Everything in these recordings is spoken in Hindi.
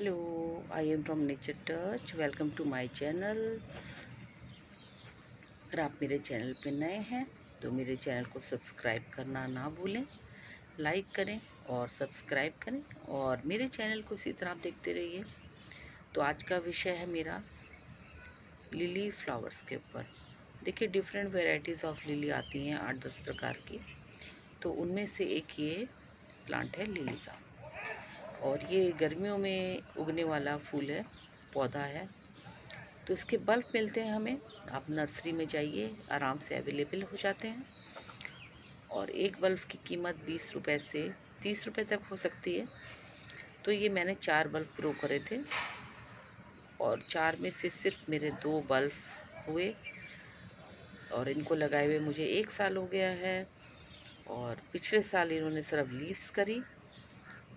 Hello, I am from Nature Touch. Welcome to my channel. अगर आप मेरे चैनल पे नए हैं तो मेरे चैनल को सब्सक्राइब करना ना भूलें, लाइक करें और सब्सक्राइब करें और मेरे चैनल को इसी तरह आप देखते रहिए। तो आज का विषय है मेरा लिली फ्लावर्स के ऊपर। देखिए, डिफरेंट वेराइटीज़ ऑफ लिली आती हैं, 8-10 प्रकार की। तो उनमें से एक ये प्लांट है लिली का, और ये गर्मियों में उगने वाला फूल है, पौधा है। तो इसके बल्ब मिलते हैं हमें, आप नर्सरी में जाइए, आराम से अवेलेबल हो जाते हैं। और एक बल्ब की कीमत 20 रुपये से 30 रुपये तक हो सकती है। तो ये मैंने 4 बल्ब ग्रो करे थे और 4 में से सिर्फ मेरे 2 बल्ब हुए, और इनको लगाए हुए मुझे 1 साल हो गया है। और पिछले साल इन्होंने सिर्फ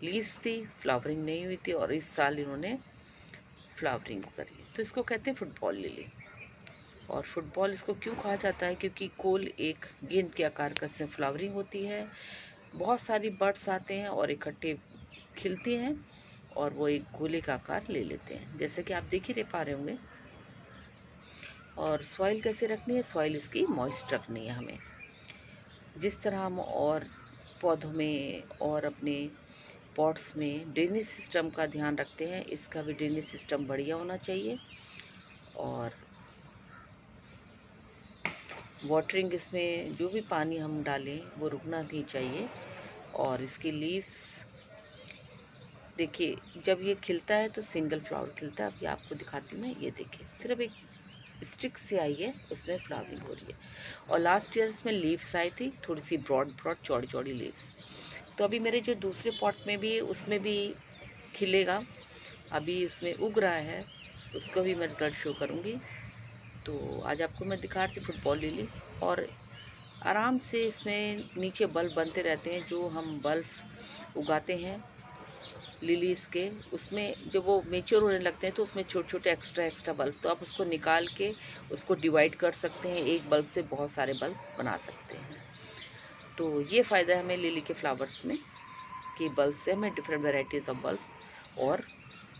लीव्स थी, फ्लावरिंग नहीं हुई थी, और इस साल इन्होंने फ्लावरिंग करी। तो इसको कहते हैं फुटबॉल लिली। और फुटबॉल इसको क्यों कहा जाता है? क्योंकि गोल एक गेंद के आकार का इसमें फ्लावरिंग होती है। बहुत सारी बर्ड्स आते हैं और इकट्ठे खिलते हैं और वो एक गोले का आकार ले लेते हैं, जैसे कि आप देख ही पा रहे होंगे। और सॉइल कैसे रखनी है? सॉइल इसकी मॉइस्ट रखनी है हमें। जिस तरह हम और पौधों में और अपने पॉट्स में ड्रेनेज सिस्टम का ध्यान रखते हैं, इसका भी ड्रेनेज सिस्टम बढ़िया होना चाहिए। और वाटरिंग, इसमें जो भी पानी हम डालें वो रुकना नहीं चाहिए। और इसकी लीव्स देखिए, जब ये खिलता है तो सिंगल फ्लावर खिलता है। अभी आपको दिखाती हूँ मैं, ये देखिए सिर्फ एक स्टिक से आई है, उसमें फ्लावरिंग हो रही है। और लास्ट ईयर इसमें लीव्स आई थी, थोड़ी सी ब्रॉड चौड़ी चौड़ी लीव्स। तो अभी मेरे जो दूसरे पॉट में भी, उसमें भी खिलेगा, अभी उसमें उग रहा है, उसको भी मैं रिजल्ट शो करूँगी। तो आज आपको मैं दिखा रही थी फुटबॉल लिली। और आराम से इसमें नीचे बल्ब बनते रहते हैं। जो हम बल्ब उगाते हैं लिलीज़ के, उसमें जब वो मेच्योर होने लगते हैं तो उसमें छोटे छोटे एक्स्ट्रा बल्ब, तो आप उसको निकाल के उसको डिवाइड कर सकते हैं। एक बल्ब से बहुत सारे बल्ब बना सकते हैं। तो ये फ़ायदा है हमें लिली के फ्लावर्स में कि बल्ब से हमें डिफरेंट वेराइटीज़ ऑफ बल्ब और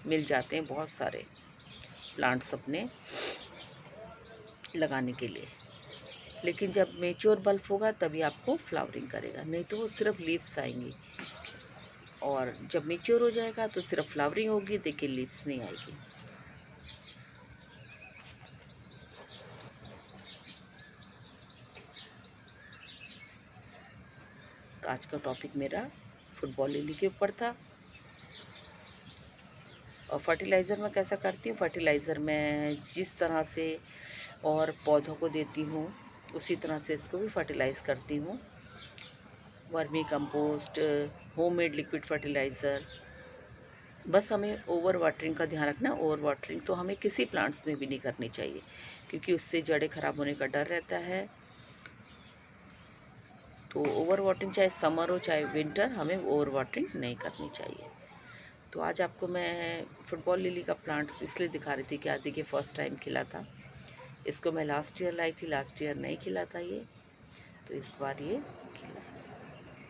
मिल जाते हैं, बहुत सारे प्लांट्स अपने लगाने के लिए। लेकिन जब मेच्योर बल्ब होगा तभी आपको फ्लावरिंग करेगा, नहीं तो वो सिर्फ लीव्स आएंगी। और जब मेच्योर हो जाएगा तो सिर्फ फ्लावरिंग होगी, देखिए लीव्स नहीं आएगी। तो आज का टॉपिक मेरा फुटबॉल लिली के ऊपर था। और फर्टिलाइज़र मैं कैसा करती हूँ? फर्टिलाइज़र मैं जिस तरह से और पौधों को देती हूँ उसी तरह से इसको भी फर्टिलाइज़ करती हूँ। Vermi compost, homemade liquid fertiliser. बस हमें ओवर वाटरिंग का ध्यान रखना। ओवर वाटरिंग तो हमें किसी प्लांट्स में भी नहीं करनी चाहिए, क्योंकि उससे जड़ें खराब होने का डर रहता है। तो ओवर वाटरिंग, चाहे समर हो चाहे विंटर, हमें ओवर वाटरिंग नहीं करनी चाहिए। तो आज आपको मैं फुटबॉल लिली का प्लांट्स इसलिए दिखा रही थी कि आज देखिए फर्स्ट टाइम खिला था। इसको मैं लास्ट ईयर लाई थी, लास्ट ईयर नहीं खिला था ये, तो इस बार ये खिला।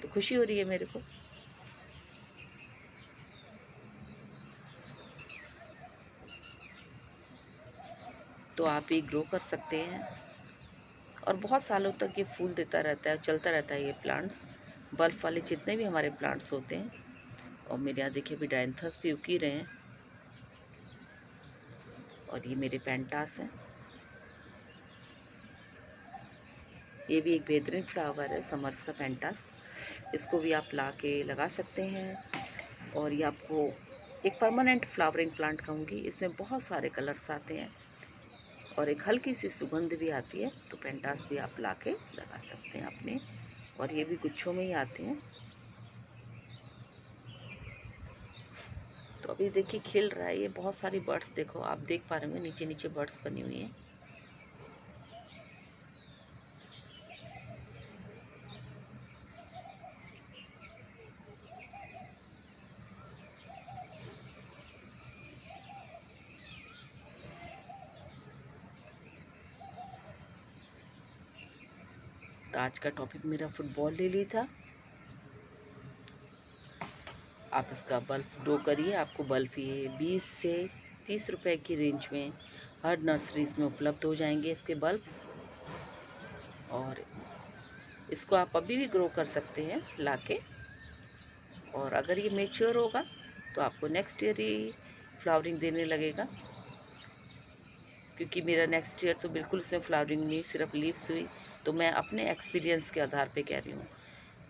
तो खुशी हो रही है मेरे को। तो आप ये ग्रो कर सकते हैं और बहुत सालों तक ये फूल देता रहता है, चलता रहता है ये प्लांट्स, बल्ब वाले जितने भी हमारे प्लांट्स होते हैं। और मेरे यहाँ देखिए अभी डायंथस भी उग ही रहे हैं। और ये मेरे पेंटास हैं, ये भी एक बेहतरीन फ्लावर है, समर्स का पेंटास। इसको भी आप ला के लगा सकते हैं। और ये आपको एक परमानेंट फ्लावरिंग प्लांट कहूँगी। इसमें बहुत सारे कलर्स आते हैं और एक हल्की सी सुगंध भी आती है। तो पेंटास भी आप ला के लगा सकते हैं अपने। और ये भी गुच्छों में ही आते हैं। तो अभी देखिए खिल रहा है ये। बहुत सारी बर्ड्स, देखो आप देख पा रहे होंगे, नीचे नीचे बर्ड्स बनी हुई हैं। तो आज का टॉपिक मेरा फुटबॉल लिली था। आप इसका बल्ब ग्रो करिए। आपको बल्ब ये 20 से 30 रुपए की रेंज में हर नर्सरीज़ में उपलब्ध हो जाएंगे इसके बल्ब्स। और इसको आप अभी भी ग्रो कर सकते हैं लाके। और अगर ये मेच्योर होगा तो आपको नेक्स्ट ईयर ही फ्लावरिंग देने लगेगा, क्योंकि मेरा नेक्स्ट ईयर तो बिल्कुल इसमें फ्लावरिंग नहीं, सिर्फ लीव्स हुई। तो मैं अपने एक्सपीरियंस के आधार पे कह रही हूँ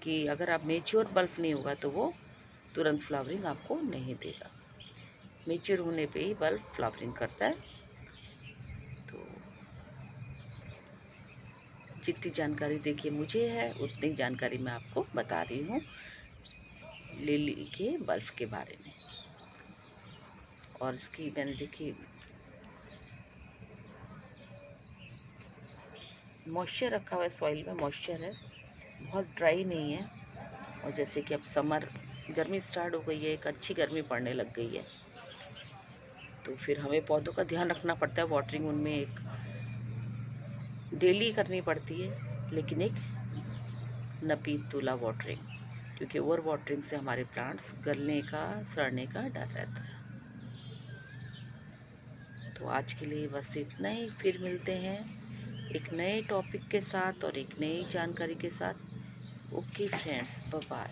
कि अगर आप मेच्योर बल्ब नहीं होगा तो वो तुरंत फ्लावरिंग आपको नहीं देगा। मेच्योर होने पे ही बल्ब फ्लावरिंग करता है। तो जितनी जानकारी देखिए मुझे है उतनी जानकारी मैं आपको बता रही हूँ लिली के बल्ब के बारे में। और इसकी मैंने देखी मॉइस्चर रखा हुआ है, सॉइल में मॉइस्चर है, बहुत ड्राई नहीं है। और जैसे कि अब समर गर्मी स्टार्ट हो गई है, एक अच्छी गर्मी पड़ने लग गई है, तो फिर हमें पौधों का ध्यान रखना पड़ता है। वाटरिंग उनमें एक डेली करनी पड़ती है, लेकिन एक नपीतुला वाटरिंग, क्योंकि ओवर वाटरिंग से हमारे प्लांट्स गलने का, सड़ने का डर रहता है। तो आज के लिए बस इतना ही, फिर मिलते हैं एक नए टॉपिक के साथ और एक नई जानकारी के साथ। Okay friends, bye bye.